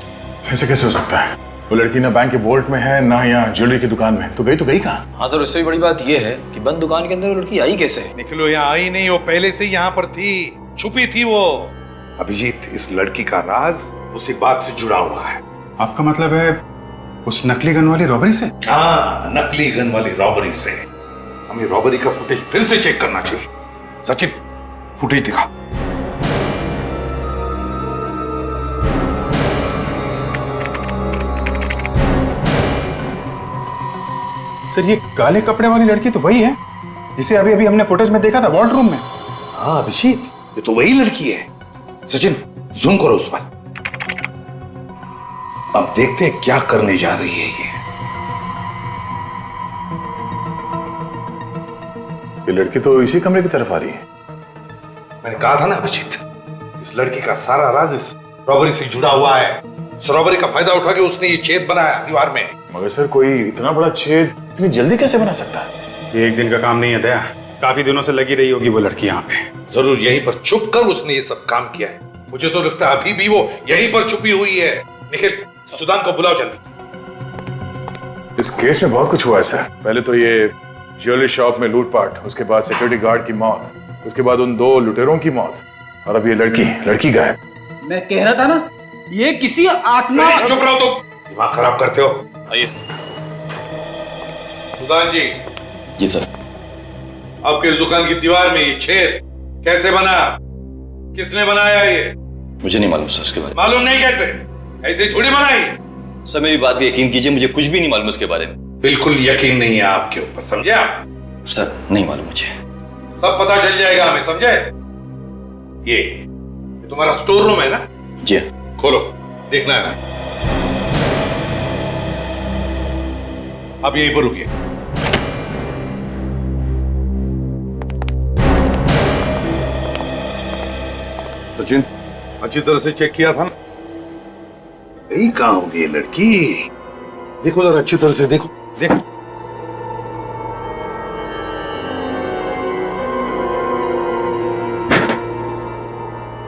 ऐसे कैसे हो सकता है? वो लड़की ना बैंक के वॉल्ट में है ना यहाँ ज्वेलरी की दुकान में, तो गई कहाँ? हाँ सर, उससे भी बड़ी बात यह है कि बंद दुकान के अंदर वो लड़की आई कैसे? निकलो, यहाँ आई नहीं, वो पहले से यहाँ पर थी, छुपी थी वो। अभिजीत, इस लड़की का राज उसी बात से जुड़ा हुआ है। आपका मतलब है उस नकली गन वाली रॉबरी से? हाँ, नकली गन वाली रॉबरी से। हमें रॉबरी का फुटेज फिर से चेक करना चाहिए। सचिन, फुटेज दिखा। सर ये काले कपड़े वाली लड़की तो वही है जिसे अभी अभी हमने फुटेज में देखा था वॉल्ट रूम में। हाँ अभिजीत, ये तो वही लड़की है। सचिन, जूम करो उस पर। अब देखते हैं क्या करने जा रही है ये लड़की तो इसी कमरे की तरफ आ रही है। मैंने कहा था ना अभिजीत, इस लड़की का सारा राज इस रॉबरी से जुड़ा हुआ है। इस रॉबरी का फायदा उठा के उसने ये छेद बनाया दीवार में। मगर सर कोई इतना बड़ा छेद इतनी जल्दी कैसे बना सकता है? ये एक दिन का काम नहीं है दया, काफी दिनों से लगी रही होगी वो लड़की यहाँ पे। जरूर यहीं पर छुप कर उसने ये सब काम किया है। मुझे तो लगता है अभी भी वो यहीं पर छुपी हुई है। निखिल, सुदान को बुलाओ जल्दी। इस केस में बहुत कुछ हुआ है सर। पहले तो ये ज्वेलरी शॉप में लूटपाट, उसके बाद सिक्योरिटी गार्ड की मौत, उसके बाद उन 2 लुटेरों की मौत, और अब ये लड़की गायब। मैं कह रहा था ना, ये किसी आत्मा। चुप रहो तुम, दिमाग खराब करते हो। आइए। सुदान जी। जी सर। आपके दुकान की दीवार में ये छेद कैसे बना? किसने बनाया ये? मुझे नहीं मालूम सर उसके बारे में। मालूम नहीं कैसे? ऐसे ही थोड़ी बनाई। सर मेरी बात पे यकीन कीजिए, मुझे कुछ भी नहीं मालूम उसके बारे में। बिल्कुल यकीन नहीं है आपके ऊपर, समझे आप? सर नहीं मालूम मुझे। सब पता चल जाएगा हमें, समझे? ये तुम्हारा स्टोर रूम है ना? जी। खोलो, देखना है ना। आप यहीं पर रुकिए। सचिन, अच्छी तरह से चेक किया था ना? यही कहाँ होगी ये लड़की? देखो जरा अच्छी तरह से देखो, देखो।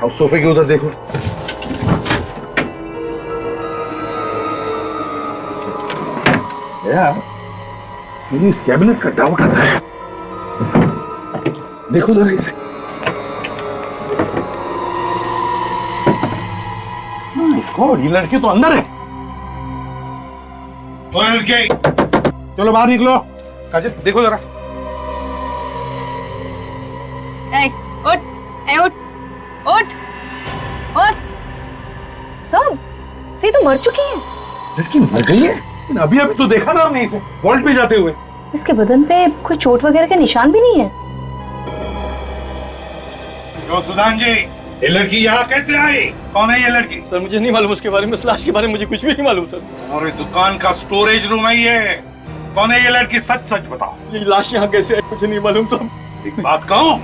अब सोफे के उधर देखो। यार, मुझे इस कैबिनेट का डाउट आता है। देखो जरा इसे। गॉड, ये लड़की तो अंदर है। तो लड़की, चलो बाहर निकलो। काजल, देखो जरा। उठ, उठ, उठ, उठ। सब सी तो मर चुकी है। लड़की मर गई है? लेकिन अभी अभी तो देखा ना हमने इसे वॉल्ट पे जाते हुए। इसके बदन पे कोई चोट वगैरह के निशान भी नहीं है। तो सुदान जी, ये लड़की यहाँ कैसे आई? कौन है ये लड़की? सर मुझे नहीं मालूम उसके बारे में, इस लाश के बारे में मुझे कुछ भी नहीं मालूम सर। और दुकान का स्टोरेज रूम है ये। कौन है ये लड़की? सच सच बताओ। ये लाश यहाँ कैसे आई मुझे नहीं मालूम सर। एक बात कहूँ,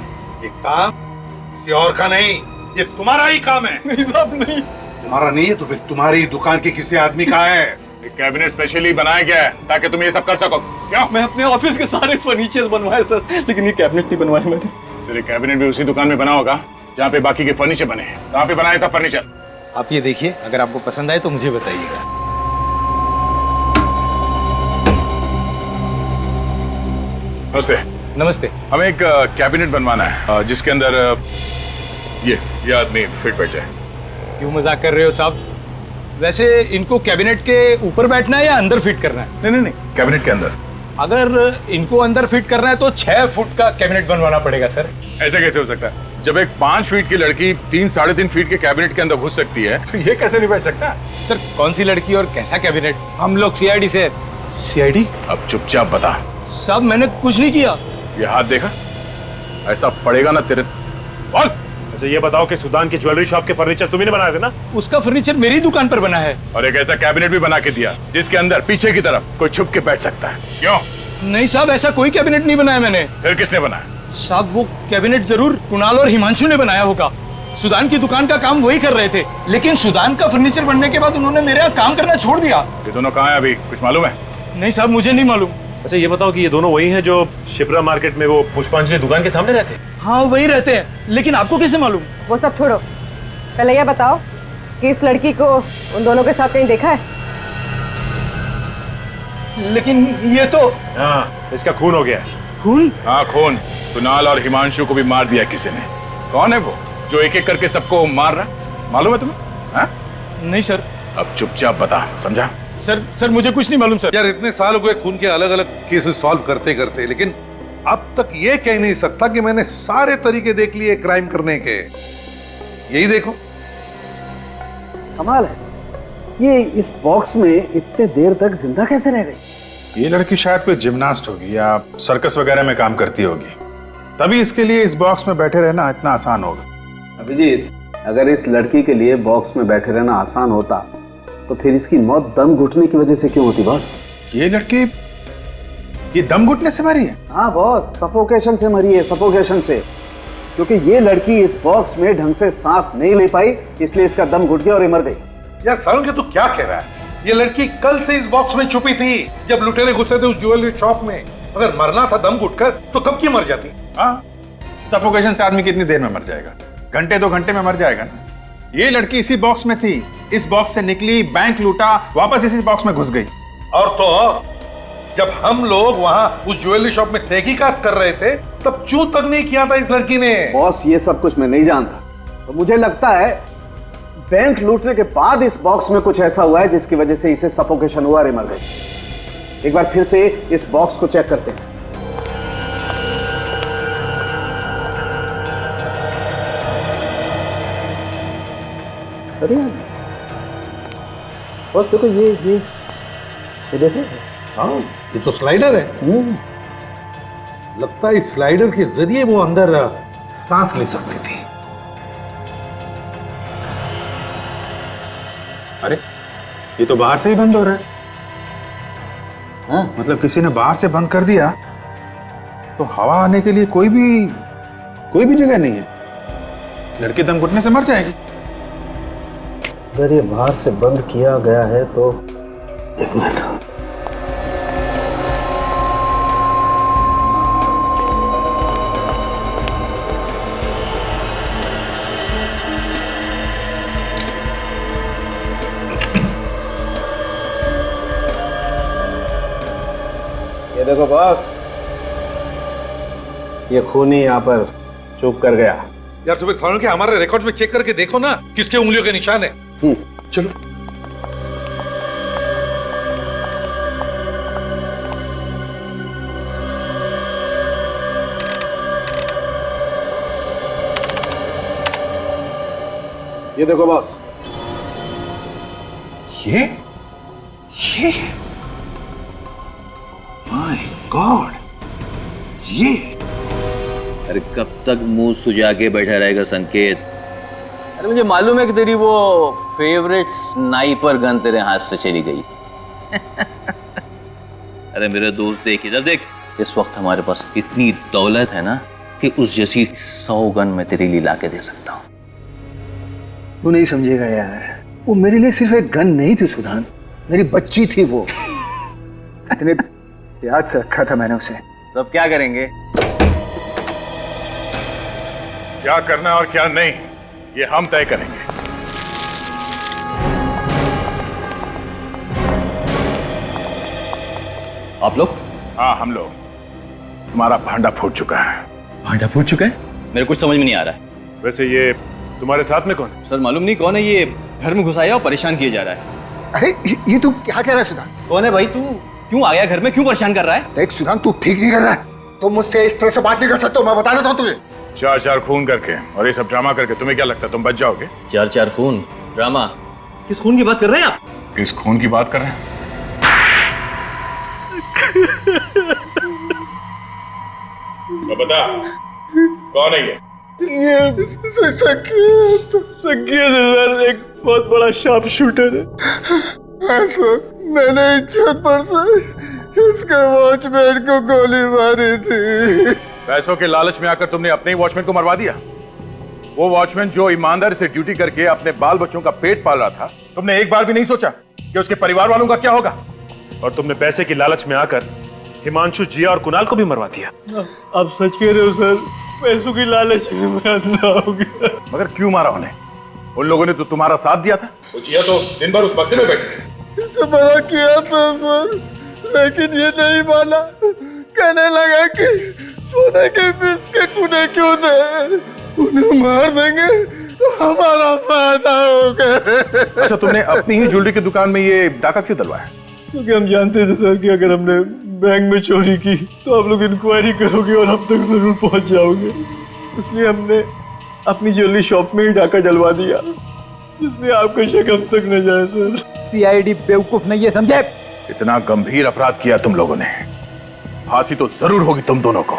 एक काम किसी और का नहीं, ये तुम्हारा ही काम है। नहीं साहब नहीं। तुम्हारा नहीं है तो फिर तुम्हारी दुकान के किसी आदमी का है। एक कैबिनेट स्पेशली बनाया गया है ताकि तुम ये सब कर सको। क्यों? मैं अपने ऑफिस के सारे फर्नीचर बनवाए सर, लेकिन ये कैबिनेट नहीं बनवाया मैंने। सिर्फ कैबिनेट भी उसी दुकान में बना होगा जहाँ पे बाकी के फर्नीचर बने हैं। कहाँ पे बनाए सब फर्नीचर? आप ये देखिए, अगर आपको पसंद आए तो मुझे बताइएगा। नमस्ते। नमस्ते। हमें एक कैबिनेट बनवाना है जिसके अंदर ये आदमी फिट बैठ जाए। क्यों मजाक कर रहे हो साहब? वैसे इनको कैबिनेट के ऊपर बैठना है या अंदर फिट करना है? नहीं नहीं नहीं, कैबिनेट के अंदर। अगर इनको अंदर फिट करना है तो 6 फुट का कैबिनेट बनवाना पड़ेगा सर। ऐसे कैसे हो सकता है? जब एक 5 फीट की लड़की 3-3.5 फीट के कैबिनेट के अंदर घुस सकती है तो ये कैसे नहीं बैठ सकता? सर कौन सी लड़की और कैसा कैबिनेट? हम लोग सीआईडी से। सीआईडी? अब चुपचाप बता। साहब मैंने कुछ नहीं किया। ये हाथ देखा? ऐसा पड़ेगा ना तेरे। बोल। अच्छा ये बताओ कि सुदान की ज्वेलरी शॉप के फर्नीचर तुम्ही ने बनाए थे ना? उसका फर्नीचर मेरी दुकान पर बना है। और एक ऐसा कैबिनेट भी बना के दिया जिसके अंदर पीछे की तरफ कोई छुप के बैठ सकता है। क्यों? नहीं साहब, ऐसा कोई कैबिनेट नहीं बनाया मैंने। फिर किसने बनाया? साहब वो कैबिनेट जरूर कुणाल और हिमांशु ने बनाया होगा। सुदान की दुकान का काम वही कर रहे थे, लेकिन सुदान का फर्नीचर बनने के बाद उन्होंने मेरे यहाँ काम करना छोड़ दिया। ये दोनों कहाँ हैं अभी? कुछ मालूम है? नहीं साहब, मुझे नहीं मालूम। अच्छा ये बताओ कि ये दोनों वही हैं जो शिप्रा मार्केट में वो पुष्पांजलि दुकान के सामने रहते हैं? हाँ वही रहते हैं, लेकिन आपको कैसे मालूम? वो सब छोड़ो, पहले ये बताओ कि इस लड़की को उन दोनों के साथ कहीं देखा है? लेकिन ये तो। हाँ, इसका खून हो गया। खून? हाँ खून। कुणाल और हिमांशु को भी मार दिया किसी ने। कौन है वो जो एक एक करके सबको मार रहा? मालूम है तुम्हें? हाँ? नहीं सर। अब चुपचाप बता, समझा? सर मुझे कुछ नहीं मालूम सर। यार इतने साल हो गए खून के अलग अलग केसेस सॉल्व करते करते, लेकिन अब तक ये कह नहीं सकता कि मैंने सारे तरीके देख लिए क्राइम करने के। यही देखो। कमाल है, ये इस बॉक्स में इतने देर तक जिंदा कैसे रह गई? ये लड़की शायद कोई जिम्नास्ट होगी या सर्कस वगैरह में काम करती होगी, तभी इसके लिए इस बॉक्स में बैठे रहना इतना आसान होगा। अभिजीत, अगर इस लड़की के लिए बॉक्स में बैठे रहना आसान होता तो फिर इसकी मौत दम घुटने की वजह से क्यों होती बॉस? ये लड़की ये दम घुटने से मरी है? हाँ बॉस, सफोकेशन से मरी है, सफोकेशन से। क्योंकि ये लड़की इस बॉक्स में ढंग से सांस नहीं ले पाई, इसलिए इसका दम घुट गया और ये मर गई। यार सारुण के तू क्या कह रहा है? ये लड़की कल से इस बॉक्स में छुपी थी जब लुटेरे घुसे थे उस ज्वेलरी शॉप में। अगर मरना था दम घुटकर तो कब की मर जाती? हाँ, सफोकेशन से आदमी कितनी देर में मर जाएगा? घंटे 2 घंटे में मर जाएगा ना। ये लड़की इसी बॉक्स में थी, इस बॉक्स से निकली, बैंक लूटा, वापस इसी बॉक्स में घुस गई। और तो और, जब हम लोग वहां उस ज्वेलरी शॉप में तहकीकात कर रहे थे तब चू तक नहीं किया था इस लड़की ने। बॉस ये सब कुछ मैं नहीं जानता, तो मुझे लगता है बैंक लूटने के बाद इस बॉक्स में कुछ ऐसा हुआ है जिसकी वजह से इसे सफोकेशन हुआ और मर गई। एक बार फिर से इस बॉक्स को चेक करते हैं। अरे बॉस देखो, ये देखो। हाँ, ये तो स्लाइडर है। लगता है इस स्लाइडर के जरिए वो अंदर सांस ले सकती थी। अरे ये तो बाहर से ही बंद हो रहा है। हाँ? मतलब किसी ने बाहर से बंद कर दिया तो हवा आने के लिए कोई भी जगह नहीं है। लड़की दम घुटने से मर जाएगी। अगर ये बाहर से बंद किया गया है तो एक मिनट। ये देखो बॉस, ये खूनी यहाँ पर चुप कर गया। यार सुबह थानों के हमारे रिकॉर्ड में चेक करके देखो ना किसके उंगलियों के निशान है। चलो। ये देखो बॉस, ये माय गॉड, ये अरे कब तक मुंह सुजा के बैठा रहेगा संकेत? अरे मुझे मालूम है कि तेरी वो फेवरेट स्नाइपर गन तेरे हाथ से चली गई। अरे मेरे दोस्त देख इधर देख, इस वक्त हमारे पास इतनी दौलत है ना कि उस जैसी 100 गन मैं तेरे लिए लाके दे सकता हूँ। तू नहीं समझेगा यार, वो मेरे लिए सिर्फ एक गन नहीं थी सुधान, मेरी बच्ची थी वो। इतने प्यार से रखा था मैंने उसे। तो अब क्या करेंगे? क्या करना और क्या नहीं ये हम तय करेंगे। आप लोग? हाँ हम लोग। तुम्हारा भांडा फूट चुका है। भांडा फूट चुका है? मेरे कुछ समझ में नहीं आ रहा है। वैसे ये तुम्हारे साथ में कौन? सर मालूम नहीं कौन है, ये घर में घुसाया और परेशान किया जा रहा है। अरे ये तू क्या कह रहा है सुधान? कौन है भाई तू? क्यों आ गया घर में? क्यों परेशान कर रहा है? देख सुधान, तू ठीक नहीं कर रहा है। तुम मुझसे इस तरह से बात नहीं कर सकते, मैं बता देता हूँ तुझे। 4 खून करके और ये सब ड्रामा करके तुम्हें क्या लगता है तुम बच जाओगे? 4 खून ड्रामा? किस खून की बात कर रहे हैं आप? किस खून की बात कर रहे हैं? तो बता कौन है ये? संकेत सर एक बहुत बड़ा शार्प शूटर है। सर मैंने इज्जत पर से इसके वॉचमैन को गोली मारी थी। पैसों के लालच में आकर तुमने अपने ही वॉचमैन को मरवा दिया। वो वॉचमैन जो ईमानदारी से ड्यूटी करके अपने बाल बच्चों का पेट पाल रहा था, तुमने एक बार भी नहीं सोचा कि उसके परिवार वालों का क्या होगा? और तुमने पैसे की लालच में आकर हिमांशु, जिया और कुणाल को भी मरवा दिया। आप सच कह रहे हो सर? पैसों की लालच में मैं अंधा हो गया। मगर क्यों मारा उन्हें? उन लोगों ने तो तुम्हारा साथ दिया था। वो जिया तो दिन भर उस बक्से में बैठी। इसे बड़ा किया था सर, लेकिन ये नहीं माना। कहने लगा कि सोने के बिस्किट उन्हें क्यों दे, उन्हें मार देंगे तो हमारा फायदा होगा। अच्छा तुमने अपनी ही ज्वेलरी की दुकान में ये डाका क्यों डलवाया? क्योंकि हम जानते थे सर कि अगर हमने बैंक में चोरी की तो आप लोग इंक्वायरी करोगे और हम तक जरूर पहुंच जाओगे। इसलिए हमने अपनी ज्वेलरी शॉप में ही डाका डलवा दिया, जिसमें आपका शक हम तक न जाए सर। सीआईडी बेवकूफ नहीं है, समझे? इतना गंभीर अपराध किया तुम लोगों ने, फांसी तो जरूर होगी तुम दोनों को।